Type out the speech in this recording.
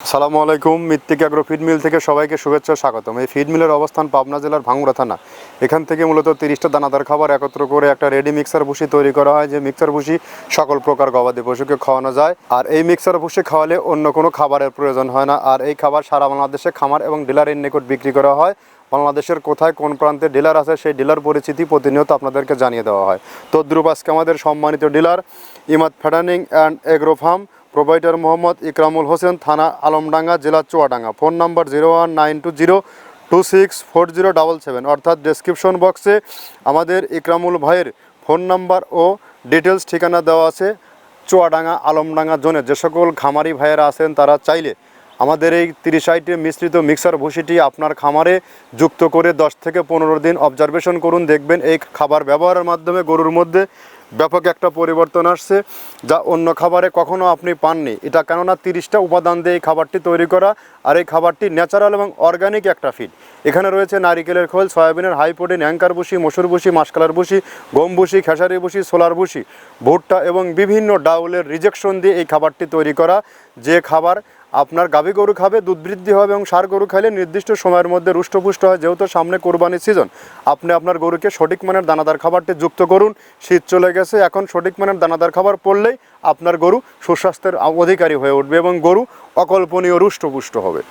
আসসালামু আলাইকুম। মৃত্তিকা অ্যাগ্রো ফিড মিল থেকে সবাইকে শুভেচ্ছা স্বাগতম। এই ফিড মিলের অবস্থান পাবনা জেলার ভাঙ্গুড়া থানা। এখান থেকে মূলত 30টা দানাদার খাবার একত্র করে একটা রেডি মিক্সার ভুসি তৈরি করা হয়, যে মিক্সার ভুসি সকল প্রকার গবাদি পশুকে খাওয়ানো যায়। আর এই মিক্সার ভুসি খাওয়ালে অন্য কোনো খাবারের প্রয়োজন হয় না। আর এই খাবার সারা বাংলাদেশে খামার এবং ডিলারের নিকট বিক্রি করা হয়। বাংলাদেশের কোথায় কোন প্রান্তে ডিলার আছে সেই ডিলার পরিচিতি প্রতিনিয়ত আপনাদেরকে জানিয়ে দেওয়া হয়। তদ্রুপ আজকে আমাদের সম্মানিত dealer Imad fattening and agro farm, provider Mohammad Ikramul Hossain, থানা আলমডাঙ্গা, জেলা চুয়াডাঙ্গা। ফোন নাম্বার 01920264077, অর্থাৎ ডেসক্রিপশন বক্সে আমাদের ইকরামুল ভাইয়ের ফোন নাম্বার ও ডিটেলস ঠিকানা দেওয়া আছে। চুয়াডাঙ্গা আলমডাঙ্গা জোনে যে সকল খামারি ভাইয়েরা আছেন তারা চাইলে আমাদের এই 30 আইটেম মিশ্রিত মিক্সার ভুসিটি আপনার খামারে যুক্ত করে 10 থেকে 15 দিন অবজারভেশন করুন। দেখবেন এই খাবার ব্যবহারের মাধ্যমে গরুর মধ্যে ব্যাপক একটা পরিবর্তন আসছে, যা অন্য খাবারে কখনো আপনি পাননি। এটা কেননা 30টা উপাদান দিয়ে এই খাবারটি তৈরি করা, আর এই খাবারটি ন্যাচারাল এবং অর্গানিক একটা ফিড। এখানে রয়েছে নারিকেলের খোল, সয়াবিনের হাই প্রোটিন, অ্যাঙ্কার ভুসি, মসুর ভুসি, মাসকালার ভুসি, গম ভুসি, খেসারি ভুসি, সোলার ভুসি, ভুট্টা এবং বিভিন্ন ডাউলের রিজেকশন দিয়ে এই খাবারটি তৈরি করা। যে খাবার আপনার গাভী গরু খাবে, দুধ বৃদ্ধি হবে, এবং ষাঁড় গরু খাইলে নির্দিষ্ট সময়ের মধ্যে রুষ্টপুষ্ট হয়। যেহেতু সামনে কোরবানির সিজন, আপনি আপনার গরুকে সঠিক মানের দানাদার খাবারটি যুক্ত করুন। শীত চলে গেছে, এখন সঠিক মানের দানাদার খাবার পড়লেই আপনার গরু সুস্বাস্থ্যের অধিকারী হয়ে উঠবে এবং গরু অকল্পনীয় রুষ্টপুষ্ট হবে।